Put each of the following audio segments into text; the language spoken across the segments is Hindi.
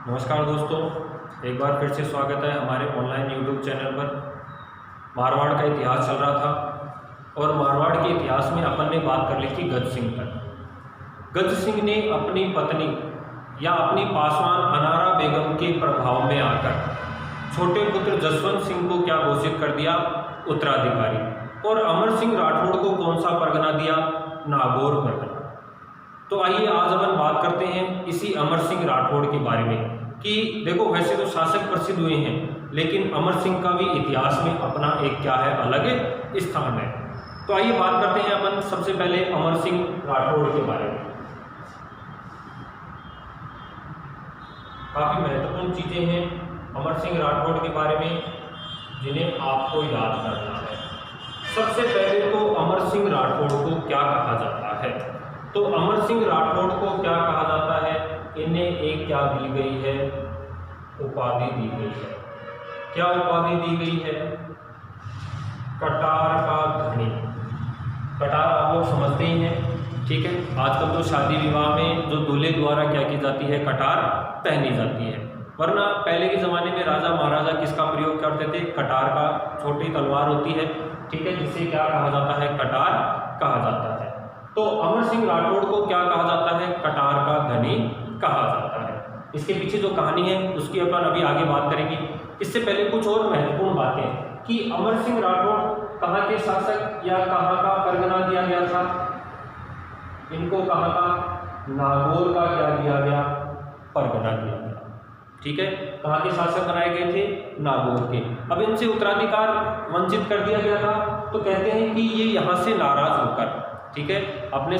नमस्कार दोस्तों, एक बार फिर से स्वागत है हमारे ऑनलाइन यूट्यूब चैनल पर। मारवाड़ का इतिहास चल रहा था और मारवाड़ के इतिहास में अपन ने बात कर ली थी गज सिंह पर। गज सिंह ने अपनी पत्नी या अपनी पासवान अनारा बेगम के प्रभाव में आकर छोटे पुत्र जसवंत सिंह को क्या घोषित कर दिया, उत्तराधिकारी, और अमर सिंह राठौड़ को कौन सा परगना दिया, नागौर परगना। तो आइए आज अपन बात करते हैं इसी अमर सिंह राठौड़ के बारे में कि देखो, वैसे तो शासक प्रसिद्ध हुए हैं लेकिन अमर सिंह का भी इतिहास में अपना एक क्या है, अलग स्थान है। तो आइए बात करते हैं अपन सबसे पहले अमर सिंह राठौड़ के बारे में। काफ़ी महत्वपूर्ण चीज़ें हैं अमर सिंह राठौड़ के बारे में जिन्हें आपको याद करना है। सबसे पहले तो अमर सिंह राठौड़ को क्या कहा जाता है? तो अमर सिंह राठौड़ को क्या कहा जाता है? इन्हें एक क्या दी गई है, उपाधि दी गई है। क्या उपाधि दी गई है? कटार का धनी। कटार आप लोग समझते ही हैं, ठीक है। आजकल तो शादी विवाह में जो दूल्हे द्वारा क्या की जाती है, कटार पहनी जाती है। वरना पहले के ज़माने में राजा महाराजा किसका प्रयोग करते थे? कटार का। छोटी तलवार होती है, ठीक है, जिसे क्या कहा जाता है? कटार कहा जाता है। तो अमर सिंह राठौड़ को क्या कहा जाता है? कटार का धनी कहा जाता है। इसके पीछे जो कहानी है उसकी अपन अभी आगे बात करेंगे। इससे पहले कुछ और महत्वपूर्ण बातें कि अमर सिंह राठौड़ कहाँ के शासक या कहाँ का परगना दिया गया था? इनको कहाँ का? नागौर का क्या दिया गया? परगना दिया गया, ठीक है। कहाँ के शासक बनाए गए थे? नागौर के। अब इनसे उत्तराधिकार वंचित कर दिया गया था, तो कहते हैं कि ये यहाँ से नाराज होकर, ठीक है, अपने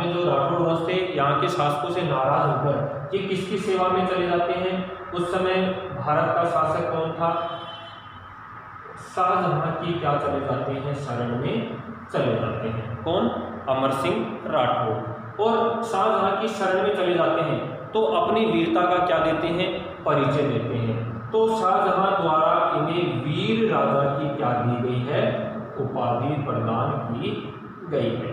जो राठौड़ वंश थे यहाँ के शासकों से नाराज होकर ये किसकी सेवा में चले जाते हैं? उस समय भारत का शासक कौन था? शाहजहां की क्या चले जाते हैं? शरण में चले जाते हैं। कौन? अमर सिंह राठौड़। और शाहजहां की शरण में चले जाते हैं तो अपनी वीरता का क्या देते हैं? परिचय देते हैं। तो शाहजहां द्वारा इन्हें वीर राजा की क्या दी गई है? उपाधि प्रदान की गई है,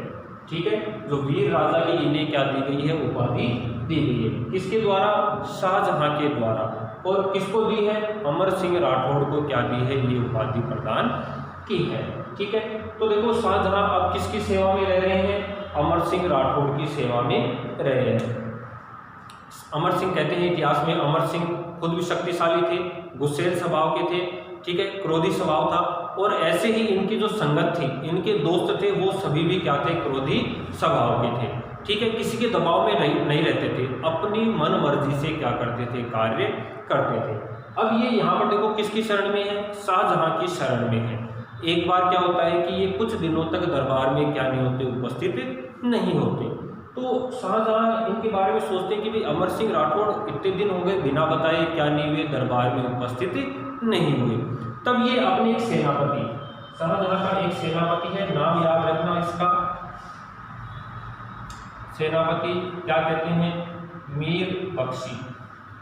ठीक है। जो वीर राजा की इन्हें क्या दी गई है? उपाधि दी गई है। किसके द्वारा? शाहजहां के द्वारा। और किसको दी है? अमर सिंह राठौड़ को क्या दी है? ये उपाधि प्रदान की है, ठीक है। तो देखो, शाहजहां अब किसकी सेवा में रह रहे हैं? अमर सिंह राठौड़ की सेवा में रह रहे हैं। अमर सिंह कहते हैं इतिहास में, अमर सिंह खुद भी शक्तिशाली थे, गुस्सैल स्वभाव के थे, ठीक है, क्रोधी स्वभाव था। और ऐसे ही इनकी जो संगत थी, इनके दोस्त थे, वो सभी भी क्या थे? क्रोधी स्वभाव के थे, ठीक है। किसी के दबाव में नहीं रहते थे, अपनी मन मर्जी से क्या करते थे? कार्य करते थे। अब ये यहाँ पर देखो किसकी शरण में है? शाहजहां की शरण में है। एक बार क्या होता है कि ये कुछ दिनों तक दरबार में क्या नहीं होते? उपस्थित नहीं होते। तो शाहजहां इनके बारे में सोचते हैं कि भाई अमर सिंह राठौड़ इतने दिन हो गए बिना बताए क्या नहीं हुए, दरबार में उपस्थित नहीं हुए। तब ये अपने एक सेनापति, शाहजहां का एक सेनापति है, नाम याद रखना इसका, सेनापति क्या कहते हैं? मीर बख्शी।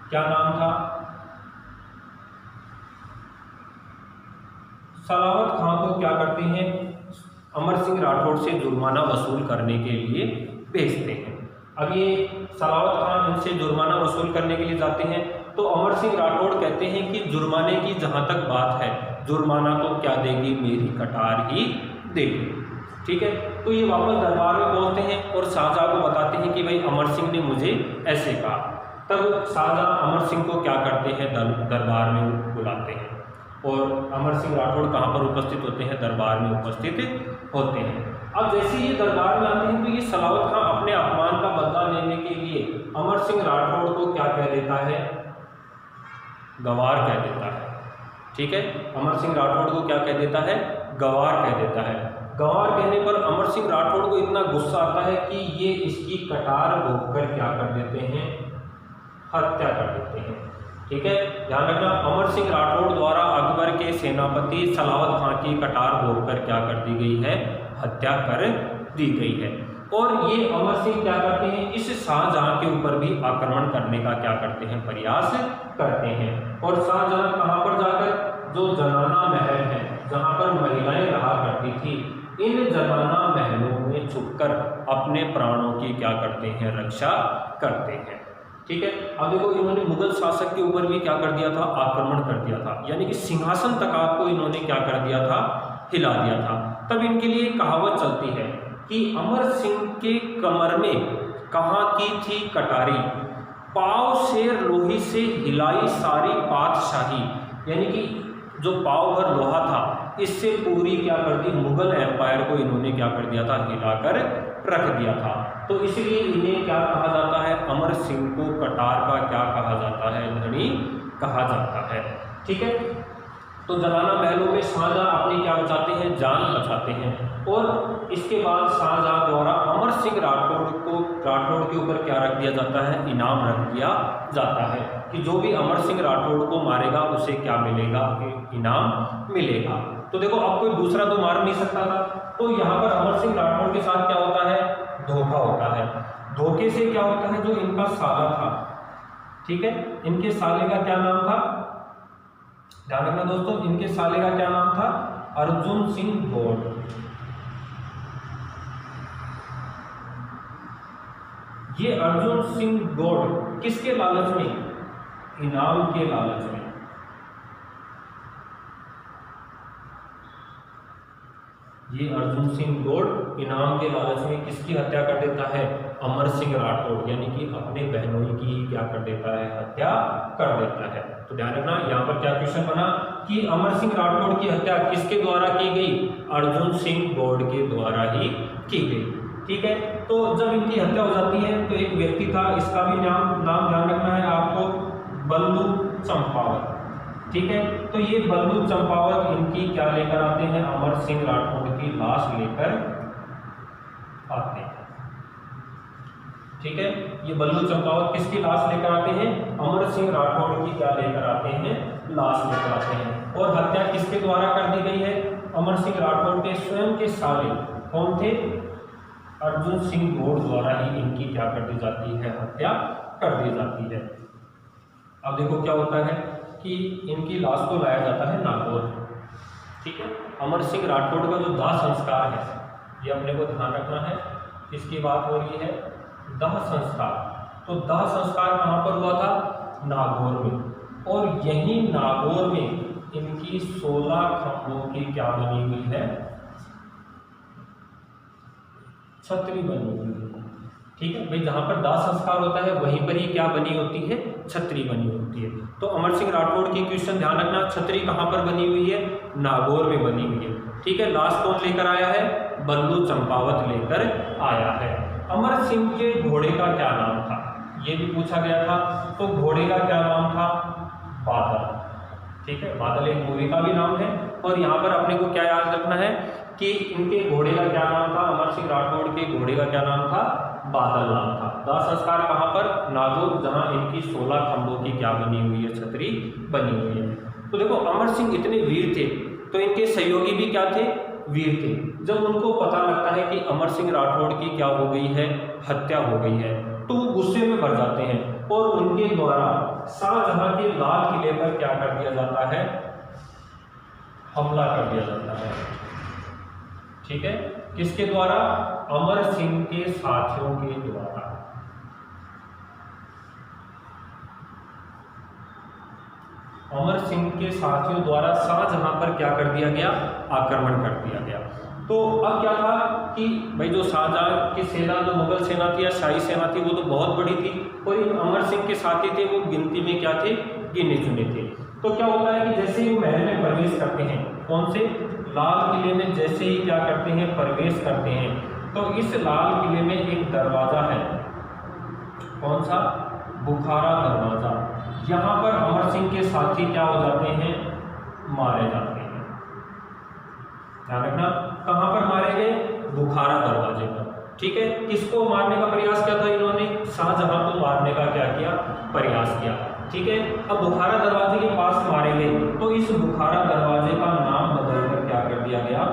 क्या नाम था? सलावत खां को क्या करते हैं? अमर सिंह राठौड़ से जुर्माना वसूल करने के लिए भेजते हैं। अब ये सलावत खां इनसे जुर्माना वसूल करने के लिए जाते हैं तो अमर सिंह राठौड़ कहते हैं कि जुर्माने की जहाँ तक बात है, जुर्माना तो क्या देगी? मेरी कटार ही देगी, ठीक है। तो ये वापस दरबार में पहुंचते हैं और शाहजहां को बताते हैं कि भाई अमर सिंह ने मुझे ऐसे कहा। तब शाहजहां अमर सिंह को क्या करते हैं? दरबार में बुलाते हैं। और अमर सिंह राठौड़ कहाँ पर उपस्थित होते हैं? दरबार में उपस्थित होते हैं। अब जैसे ये दरबार में आते हैं तो ये सलावत खां अपने अपमान का बदला लेने के लिए अमर सिंह राठौड़ को क्या कह देता है? गवार कह देता है, ठीक है। अमर सिंह राठौड़ को क्या कह देता है? गवार कह देता है। गवार कहने पर अमर सिंह राठौड़ को इतना गुस्सा आता है कि ये इसकी कटार भोंककर क्या कर देते हैं? हत्या कर देते हैं, ठीक है। ध्यान रखना, अमर सिंह राठौड़ द्वारा अकबर के सेनापति सलावत खां की कटार भोंककर क्या कर दी गई है? हत्या कर दी गई है। और ये अमर सिंह क्या करते हैं? इस शाहजहां के ऊपर भी आक्रमण करने का क्या करते हैं? प्रयास करते हैं। और शाहजहां कहाँ पर जाकर, जो जनाना महल है जहाँ पर महिलाएं रहा करती थी, इन जनाना महलों में छुपकर अपने प्राणों की क्या करते हैं? रक्षा करते हैं, ठीक है। अब देखो इन्होंने मुगल शासक के ऊपर भी क्या कर दिया था, आक्रमण कर दिया था, यानी कि सिंहासन तक आपको इन्होंने क्या कर दिया था, हिला दिया था। तब इनके लिए कहावत चलती है कि अमर सिंह के कमर में कहाँ की थी कटारी, पाव शेर लोही से हिलाई सारी पातशाही, यानी कि जो पाव भर लोहा था इससे पूरी क्या कर दी, मुगल एम्पायर को इन्होंने क्या कर दिया था, हिलाकर रख दिया था। तो इसलिए इन्हें क्या कहा जाता है, अमर सिंह को कटार का क्या कहा जाता है, धनी कहा जाता है। ठीक है। तो जलाना महलों में शाहजहां अपनी क्या बचाते हैं, जान बचाते हैं। और इसके बाद शाहजहां द्वारा अमर सिंह राठौड़ के ऊपर क्या रख दिया जाता है, इनाम रख दिया जाता है कि जो भी अमर सिंह राठौड़ को मारेगा उसे क्या मिलेगा, इनाम मिलेगा। तो देखो अब कोई दूसरा तो मार नहीं सकता था, तो यहाँ पर अमर सिंह राठौड़ के साथ क्या होता है, धोखा होता है। धोखे से क्या होता है, जो इनका साला था, ठीक है, इनके साले का क्या नाम था, ध्यान रखना दोस्तों, इनके साले का क्या नाम था, अर्जुन सिंह गौड़। ये अर्जुन सिंह गौड़ किसके लालच में, इनाम के लालच में, ये अर्जुन सिंह गौड़ इनाम के लालच में किसकी हत्या कर देता है, अमर सिंह राठौड़, यानी कि अपने बहनोई की क्या कर देता है, हत्या कर देता है। तो ध्यान रखना यहाँ पर क्या क्वेश्चन बना कि अमर सिंह राठौड़ की हत्या किसके द्वारा की गई, अर्जुन सिंह गौड़ के द्वारा ही की गई। ठीक है। तो जब इनकी हत्या हो जाती है तो एक व्यक्ति था, इसका भी नाम ध्यान रखना है आपको, बल्लू चंपावत। ठीक है। तो ये बल्लू चंपावत इनकी क्या लेकर आते हैं, अमर सिंह राठौड़ की लाश लेकर आते हैं। ठीक है। ये बल्लू चंपावत किसकी लाश लेकर आते हैं, अमर सिंह राठौड़ की क्या लेकर आते हैं, लाश लेकर आते हैं। और हत्या किसके द्वारा कर दी गई है, अमर सिंह राठौड़ के स्वयं के साले कौन थे, अर्जुन सिंह गौड़ द्वारा ही इनकी क्या कर दी जाती है, हत्या कर दी जाती है। अब देखो क्या होता है कि इनकी लाश को लाया जाता है नागौर। ठीक है। अमर सिंह राठौड़ का जो दाह संस्कार है ये अपने को ध्यान रखना है, इसकी बात हो रही है दाह संस्कार। तो दाह संस्कार कहाँ पर हुआ था, नागौर में। और यही नागौर में इनकी 16 खंभों की क्या बनी हुई है, छतरी बनी हुई है। ठीक है भाई, जहां पर दाह संस्कार होता है वहीं पर ही क्या बनी होती है, छतरी बनी होती है। तो अमर सिंह राठौड़ की क्वेश्चन ध्यान रखना, छतरी कहां पर बनी हुई है, नागौर में बनी हुई है। ठीक है। लाश कौन लेकर आया है, बल्लू चंपावत लेकर आया है। अमर सिंह के घोड़े का क्या नाम था, ये भी पूछा गया था। तो घोड़े का क्या नाम था, बादल। ठीक है। बादल एक मूवी का भी नाम है। और यहाँ पर अपने को क्या याद रखना है कि इनके घोड़े का क्या नाम था, अमर सिंह राठौड़ के घोड़े का क्या नाम था, बादल नाम था। दाह संस्कार कहाँ पर, नागौर, जहाँ इनकी 16 खंभों की क्या बनी हुई है, छतरी बनी हुई है। तो देखो अमर सिंह इतने वीर थे तो इनके सहयोगी भी क्या थे, वीर थे। जब उनको पता लगता है कि अमर सिंह राठौड़ की क्या हो गई है, हत्या हो गई है, तो वो गुस्से में भर जाते हैं और उनके द्वारा शाहजहां के लाल किले पर क्या कर दिया जाता है, हमला कर दिया जाता है। ठीक है। किसके द्वारा, अमर सिंह के साथियों के द्वारा। अमर सिंह के साथियों द्वारा शाहजहां पर क्या कर दिया गया, आक्रमण कर दिया गया। तो अब क्या था कि भाई जो शाहजहां की सेना, जो मुगल सेना थी या शाही सेना थी, वो तो बहुत बड़ी थी और इन अमर सिंह के साथी थे वो गिनती में क्या थे, गिने चुने थे। तो क्या होता है कि जैसे ही महल में प्रवेश करते हैं, कौन से, लाल किले में जैसे ही क्या करते हैं, प्रवेश करते हैं, तो इस लाल किले में एक दरवाजा है, कौन सा, बुखारा दरवाजा। यहाँ पर अमर सिंह के साथी क्या हो जाते हैं, मारे जाते हैं। ध्यान रखना, कहाँ पर मारे गए, बुखारा दरवाजे पर। ठीक है। किसको मारने का प्रयास किया था इन्होंने, शाहजहां को मारने का क्या किया, प्रयास किया। ठीक है। अब बुखारा दरवाजे के पास मारे गए तो इस बुखारा दरवाजे का नाम बदलकर क्या कर दिया गया,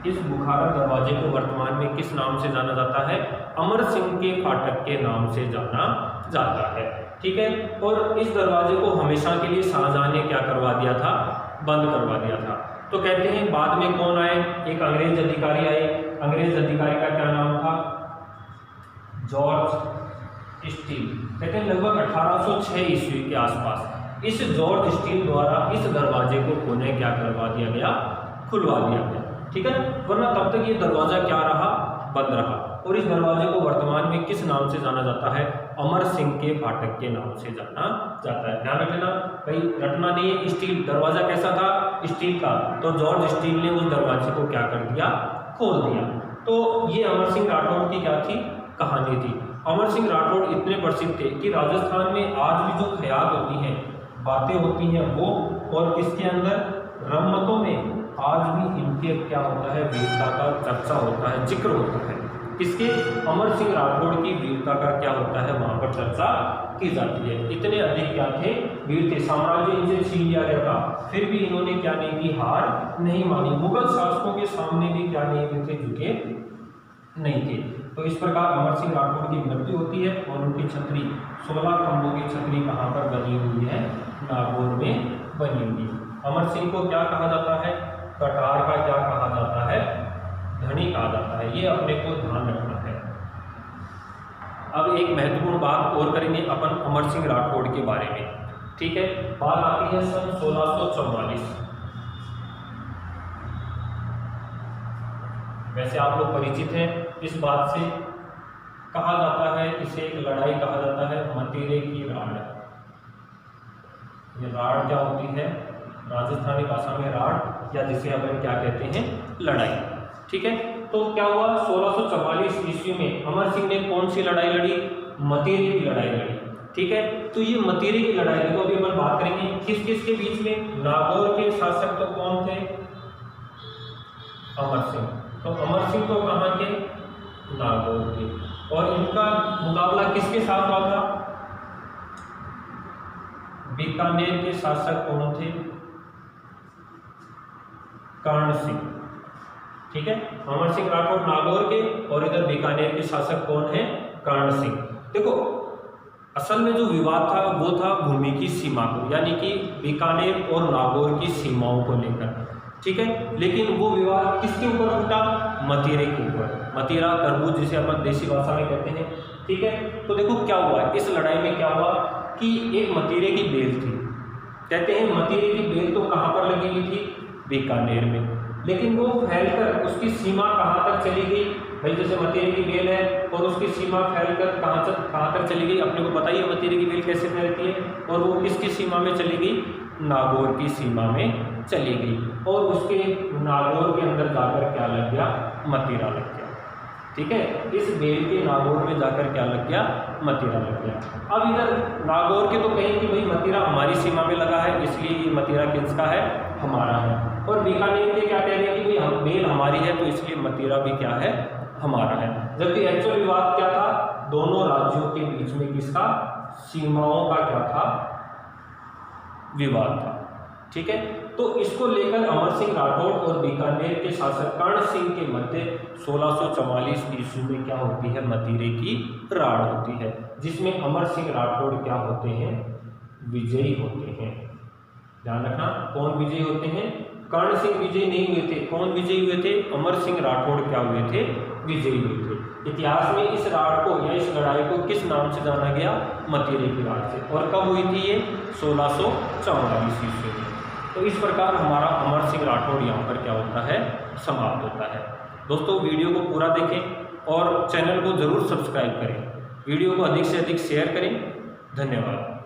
इस बुखारा दरवाजे को वर्तमान में किस नाम से जाना जाता है, अमर सिंह के फाटक के नाम से जाना जाता है। ठीक है। और इस दरवाजे को हमेशा के लिए शाहजहां ने क्या करवा दिया था, बंद करवा दिया था। तो कहते हैं बाद में कौन आए, एक अंग्रेज अधिकारी आए अंग्रेज अधिकारी का क्या नाम था? George steel. कहते हैं लगभग 1806 ईस्वी के आसपास इस जॉर्ज स्टील द्वारा इस दरवाजे को पुनः क्या करवा दिया गया? खुलवा दिया गया। ठीक है, वरना तब तक ये दरवाजा क्या रहा? बंद रहा। और इस दरवाजे को वर्तमान में किस नाम से जाना जाता है? अमर सिंह के फाटक के नाम से जाना जाता है। ध्यान रखना, कहीं रटना नहीं है। स्टील दरवाजा कैसा था? स्टील का। तो जॉर्ज स्टील ने उस दरवाजे को क्या कर दिया? खोल दिया। तो ये अमर सिंह राठौड़ की क्या थी? कहानी थी। अमर सिंह राठौड़ इतने प्रसिद्ध थे कि राजस्थान में आज भी जो ख्याल होती हैं, बातें होती हैं, वो और किसके अंदर? रमतों में आज भी इनके क्या होता है? वीरता का चर्चा होता है, जिक्र होता है। किसके? अमर सिंह राठौड़ की वीरता का क्या होता है? वहां पर चर्चा की जाती है। इतने अधिक क्या थे? वीर थे। साम्राज्य इनसे छीन लिया गया था, फिर भी इन्होंने क्या नहीं की? हार नहीं मानी। मुगल शासकों के सामने भी क्या नहीं हुए थे? झुके नहीं थे। तो इस प्रकार अमर सिंह राठौड़ की मृत्यु होती है और उनकी छतरी 16 खंभों की छतरी कहाँ पर बनी हुई है? नागौर में बनी हुई है। अमर सिंह को क्या कहा जाता है? कटार का क्या कहा जाता है? धनी कहा जाता है। ये अपने को ध्यान रखना है। अब एक महत्वपूर्ण बात और करेंगे अपन अमर सिंह राठौड़ के बारे में। ठीक है, बात आती है सन 1644। वैसे आप लोग परिचित हैं इस बात से। कहा जाता है इसे एक लड़ाई कहा जाता है, मतीरे की राड़। ये राड़ क्या होती है? राजस्थानी भाषा में राड़, या जिसे अपन क्या कहते हैं? लड़ाई। ठीक है, तो क्या हुआ? 1644 ईस्वी में अमर सिंह ने कौन सी लड़ाई लड़ी? मतीरे की लड़ाई लड़ी। ठीक है, तो ये मतीरे की लड़ाई को अभी अपन बात करेंगे किस किस के बीच में? नागौर के शासक तो कौन थे? अमर सिंह। तो अमर सिंह तो कहाँ के? नागौर के। और इनका मुकाबला किसके साथ हुआ था? बीकानेर के शासक कौन थे? कर्ण सिंह। ठीक है, अमर सिंह राठौड़ नागौर के और इधर बीकानेर के शासक कौन है? कर्ण सिंह। देखो, असल में जो विवाद था वो था भूमि की सीमा को, यानी कि बीकानेर और नागौर की सीमाओं को लेकर। ठीक है, लेकिन वो विवाद किसके ऊपर उठा? मतीरे के ऊपर। मतीरा, तरबूज जिसे अपन देसी भाषा में कहते हैं। ठीक है, तो देखो क्या हुआ इस लड़ाई में? क्या हुआ कि एक मतीरे की बेल थी। कहते हैं मतीरे की बेल तो कहाँ पर लगी हुई थी? बीकानेर में। लेकिन वो फैलकर उसकी सीमा कहाँ तक चली गई? भाई जैसे मतीरे की बेल है और उसकी सीमा फैलकर कहाँ तक चली गई? अपने को पता ही है मतीरे की बेल कैसे फैलती है। और वो किसकी सीमा में चली गई? नागौर की सीमा में चली गई। और उसके नागौर के अंदर जाकर क्या लग गया? मतीरा लग गया। ठीक है, इस बेल के नागौर में जाकर क्या लग गया? मतीरा लग गया। अब इधर नागौर के तो कहें कि भाई मतीरा हमारी सीमा में लगा है, इसलिए ये मतीरा किसका है? हमारा है। और बीकानेर के क्या कह रहे हैं कि भाई बेल हमारी है, तो इसलिए मतीरा भी क्या है? हमारा है। जबकि एक्चुअल विवाद क्या था? दोनों राज्यों के बीच में किसका? सीमाओं का क्या था? विवाद था। ठीक है, तो इसको लेकर अमर सिंह राठौड़ और बीकानेर के शासक कर्ण सिंह के मध्य 1644 ईस्वी में क्या होती है? मतीरे की राड़ होती है, जिसमें अमर सिंह राठौड़ क्या होते हैं? विजयी होते हैं। ध्यान रखना, कौन विजयी होते हैं? कर्ण सिंह विजयी नहीं हुए थे। कौन विजयी हुए थे? अमर सिंह राठौड़ क्या हुए थे? विजयी हुए थे। इतिहास में इस राड़ को या इस लड़ाई को किस नाम से जाना गया? मतीरे की राड़ से। और कब हुई थी ये? 1644 ईस्वी में। तो इस प्रकार हमारा अमर सिंह राठौड़ यहाँ पर क्या होता है? समाप्त होता है। दोस्तों, वीडियो को पूरा देखें और चैनल को जरूर सब्सक्राइब करें। वीडियो को अधिक से अधिक शेयर करें। धन्यवाद।